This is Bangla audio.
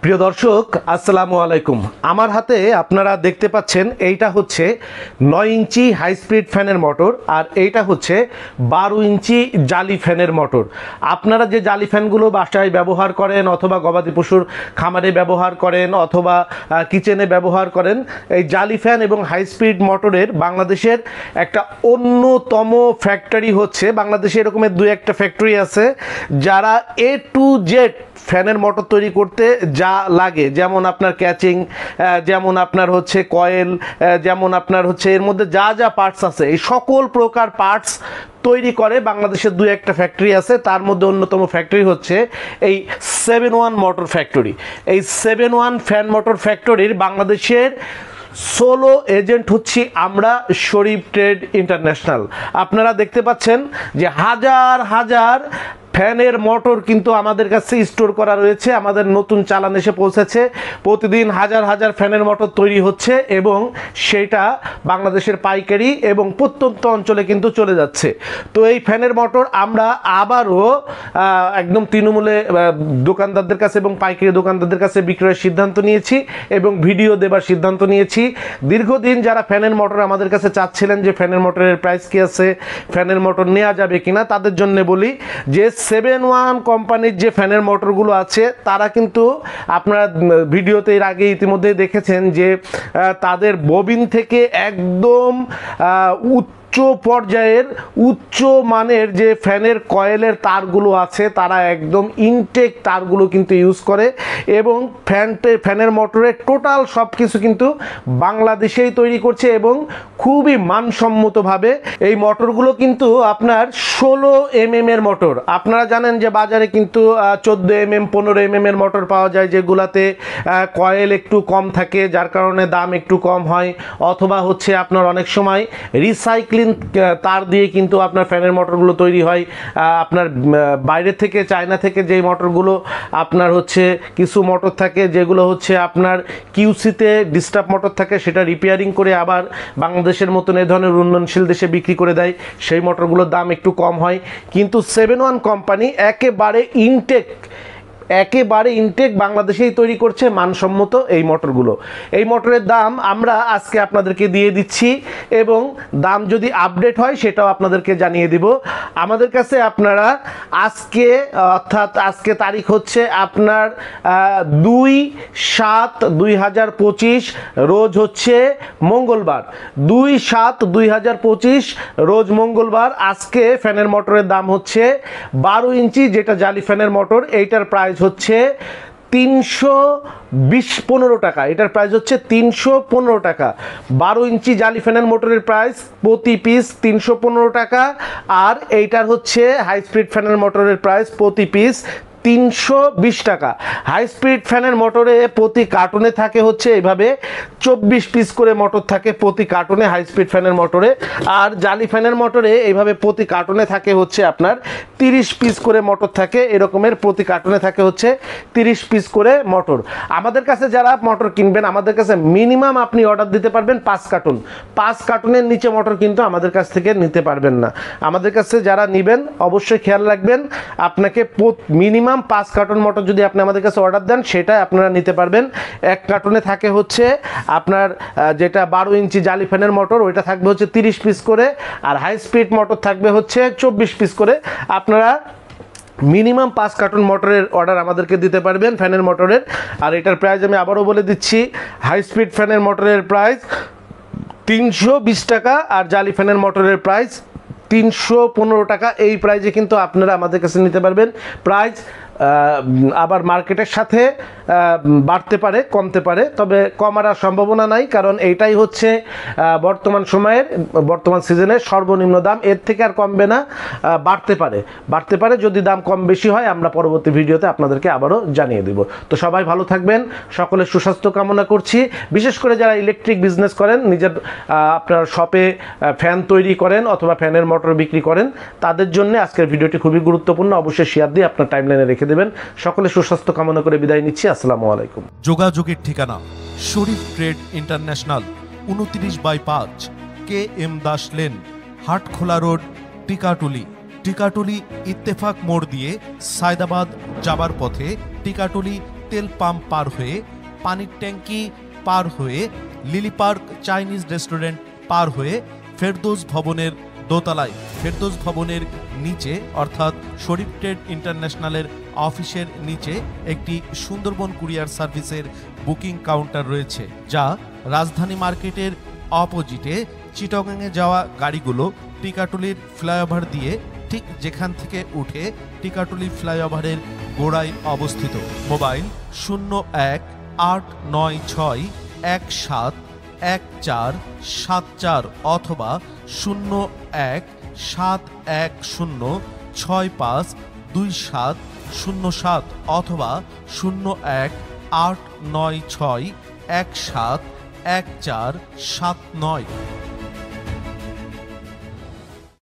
প্রিয় দর্শক আসসালামু আলাইকুম। আমার হাতে আপনারা দেখতে পাচ্ছেন এইটা হচ্ছে 9 ইঞ্চি হাই স্পিড ফ্যানের মোটর, আর এইটা হচ্ছে 12 ইঞ্চি জালি ফ্যানের মোটর। আপনারা যে জালি ফ্যানগুলো বাসায় ব্যবহার করেন অথবা গবাদি পশুর খামারে ব্যবহার করেন অথবা কিচেনে ব্যবহার করেন, এই জালি ফ্যান এবং হাই স্পিড মোটরের বাংলাদেশের একটা অন্যতম ফ্যাক্টরি হচ্ছে, বাংলাদেশে এরকমের দু একটা ফ্যাক্টরি আছে যারা A to Z ফ্যানের মোটর তৈরি করতে যা লাগে, যেমন আপনার ক্যাচিং, যেমন আপনার হচ্ছে কয়েল, যেমন আপনার হচ্ছে এর মধ্যে যা যা পার্টস আছে এই সকল প্রকার পার্টস তৈরি করে বাংলাদেশের দু একটা ফ্যাক্টরি আছে। তার মধ্যে অন্যতম ফ্যাক্টরি হচ্ছে এই 7-1 মোটর ফ্যাক্টরি। এই 7-1 ফ্যান মোটর ফ্যাক্টরির বাংলাদেশের সোলো এজেন্ট হচ্ছি আমরা, শরীফ ট্রেড ইন্টারন্যাশনাল। আপনারা দেখতে পাচ্ছেন যে হাজার হাজার ফ্যানের মোটর কিন্তু আমাদের কাছে স্টোর করা রয়েছে, আমাদের নতুন চালান এসে পৌঁছেছে। প্রতিদিন হাজার হাজার ফ্যানের মোটর তৈরি হচ্ছে এবং সেটা বাংলাদেশের পাইকারি এবং প্রত্যন্ত অঞ্চলে কিন্তু চলে যাচ্ছে। তো এই ফ্যানের মোটর আমরা আবারও একদম তৃণমূলে দোকানদারদের কাছে এবং পাইকারি দোকানদারদের কাছে বিক্রয়ের সিদ্ধান্ত নিয়েছি এবং ভিডিও দেবার সিদ্ধান্ত নিয়েছি। দীর্ঘদিন যারা ফ্যানের মোটর আমাদের কাছে চাচ্ছিলেন যে ফ্যানের মোটরের প্রাইস কী আছে, ফ্যানের মোটর নেওয়া যাবে কিনা, তাদের জন্য বলি যে 7-1 কোম্পানির যে ফ্যানের মোটরগুলো আছে তারা কিন্তু আপনারা ভিডিওতে এর আগে ইতিমধ্যে দেখেছেন যে তাদের ববিন থেকে একদম উচ্চ পর্যায়ের উচ্চ মানের যে ফ্যানের কয়েলের তারগুলো আছে তারা একদম ইনটেক তারগুলো কিন্তু ইউজ করে এবং ফ্যানের মোটরের টোটাল সব কিছু কিন্তু বাংলাদেশেই তৈরি করছে এবং খুবই মানসম্মতভাবে। এই মোটরগুলো কিন্তু আপনার 16 mm এর মোটর। আপনারা জানেন যে বাজারে কিন্তু 14 mm 15 mm এর মোটর পাওয়া যায়, যেগুলাতে কয়েল একটু কম থাকে যার কারণে দাম একটু কম হয়, অথবা হচ্ছে আপনার অনেক সময় রিসাইক্লিং তার দিয়ে কিন্তু আপনার ফ্যানের মোটরগুলো তৈরি হয়। আপনার বাইরে থেকে চায়না থেকে যেই মোটরগুলো আপনার হচ্ছে কিছু মোটর থাকে যেগুলো হচ্ছে আপনার কিউসিতে ডিস্টার্ব মোটর থাকে, সেটা রিপেয়ারিং করে আবার বাংলাদেশের মতন এই ধরনের উন্নয়নশীল দেশে বিক্রি করে দেয়, সেই মোটরগুলোর দাম একটু কম হয়। কিন্তু 7-1 কোম্পানি একেবারে ইনটেক বাংলাদেশেই তৈরি করছে মানসম্মত এই মোটরগুলো। এই মোটরের দাম আমরা আজকে আপনাদেরকে দিয়ে দিচ্ছি এবং দাম যদি আপডেট হয় সেটাও আপনাদেরকে জানিয়ে দিব। আমাদের কাছে আপনারা আজকে অর্থাৎ আজকে তারিখ হচ্ছে আপনার 2/7/2025, রোজ হচ্ছে মঙ্গলবার। 2/7/2025 রোজ মঙ্গলবার। আজকে ফ্যানের মোটরের দাম হচ্ছে 12 ইঞ্চি যেটা জালি ফ্যানের মোটর, এইটার প্রাইস হচ্ছে 315 টাকা। এটার প্রাইস হচ্ছে 315 টাকা। 12 ইঞ্চি জালি ফ্যানের মোটরের প্রাইস প্রতি পিস 315 টাকা, আর এইটার হচ্ছে হাই স্পিড ফ্যানের মোটরের প্রাইস প্রতি পিস 320 টাকা। হাই স্পিড ফ্যানের মোটরে প্রতি কার্টুনে থাকে হচ্ছে এইভাবে 24 পিস করে মোটর থাকে প্রতি কার্টুনে হাই স্পিড ফ্যানের মোটরে, আর জালি ফ্যানের মোটরে এইভাবে প্রতি কার্টুনে থাকে হচ্ছে আপনার 30 পিস করে মোটর থাকে। এরকমের প্রতি কার্টুনে থাকে হচ্ছে 30 পিস করে মোটর। আমাদের কাছে যারা মোটর কিনবেন আমাদের কাছে মিনিমাম আপনি অর্ডার দিতে পারবেন 5 কার্টুন। 5 কার্টুনের নিচে মোটর কিন্তু আমাদের কাছ থেকে নিতে পারবেন না। আমাদের কাছে যারা নেবেন অবশ্যই খেয়াল রাখবেন, আপনাকে মিনিমাম 5 কার্টুন মোটর যদি আপনি আমাদের কাছে অর্ডার দেন সেটা আপনারা নিতে পারবেন। এক কার্টুনে থাকে হচ্ছে আপনার যেটা 12 ইঞ্চি জালি ফ্যানের মোটর ওইটা থাকবে হচ্ছে 30 পিস করে, আর হাই স্পিড মোটর থাকবে হচ্ছে 24 পিস করে। আপনারা মিনিমাম 5 কার্টুন মোটরের অর্ডার আমাদেরকে দিতে পারবেন ফ্যানের মোটরের। আর এটার প্রাইস আমি আবারও বলে দিচ্ছি, হাই স্পিড ফ্যানের মোটরের প্রাইস 320 টাকা আর জালি ফ্যানের মোটরের প্রাইস 315 টাকা। এই প্রাইজে কিন্তু আপনারা আমাদের কাছে নিতে পারবেন। প্রাইস আবার মার্কেটের সাথে বাড়তে পারে কমতে পারে, তবে কমার সম্ভাবনা নাই, কারণ এইটাই হচ্ছে বর্তমান সময়ের বর্তমান সিজনের সর্বনিম্ন দাম। এর থেকে আর কমবে না, বাড়তে পারে। যদি দাম কম বেশি হয় আমরা পরবর্তী ভিডিওতে আপনাদেরকে আবারও জানিয়ে দেব। তো সবাই ভালো থাকবেন, সকলের সুস্বাস্থ্য কামনা করছি। বিশেষ করে যারা ইলেকট্রিক বিজনেস করেন, নিজের আপনার শপে ফ্যান তৈরি করেন অথবা ফ্যানের মোটর বিক্রি করেন, তাদের জন্য আজকের ভিডিওটি খুবই গুরুত্বপূর্ণ। অবশ্যই শেয়ার দিয়ে আপনার টাইমলাইনে রেখে দেবেন। সকলে সুস্বাস্থ্য কামনা করে বিদায় নিচ্ছি। আসসালামু আলাইকুম। যোগাযোগের ঠিকানা Sharif trade international, 29/5 KM Das lane, Hatkhola road, Tikatuli Ittefaq মোড় দিয়ে সায়দাবাদ যাবার পথে টিকাটুলি তেল পাম্প পার হয়ে, পানির ট্যাঙ্কি পার হয়ে, লিলি পার্ক চাইনিজ রেস্টুরেন্ট পার হয়ে ফেরদৌস ভবনের দোতলায়, ফেরদৌস ভবনের নিচে অর্থাৎ শরীফ ট্রেড ইন্টারন্যাশনালের অফিসের নিচে একটি সুন্দরবন কুরিয়ার সার্ভিসের বুকিং কাউন্টার রয়েছে, যা রাজধানী মার্কেটের অপোজিটে চিটাগাংয়ে যাওয়া গাড়িগুলো টিকাটুলির ফ্লাইওভার দিয়ে ঠিক যেখান থেকে উঠে টিকাটুলি ফ্লাইওভারের গোড়ায় অবস্থিত। মোবাইল 0189171474 অথবা 017110652707 অথবা 018961714149।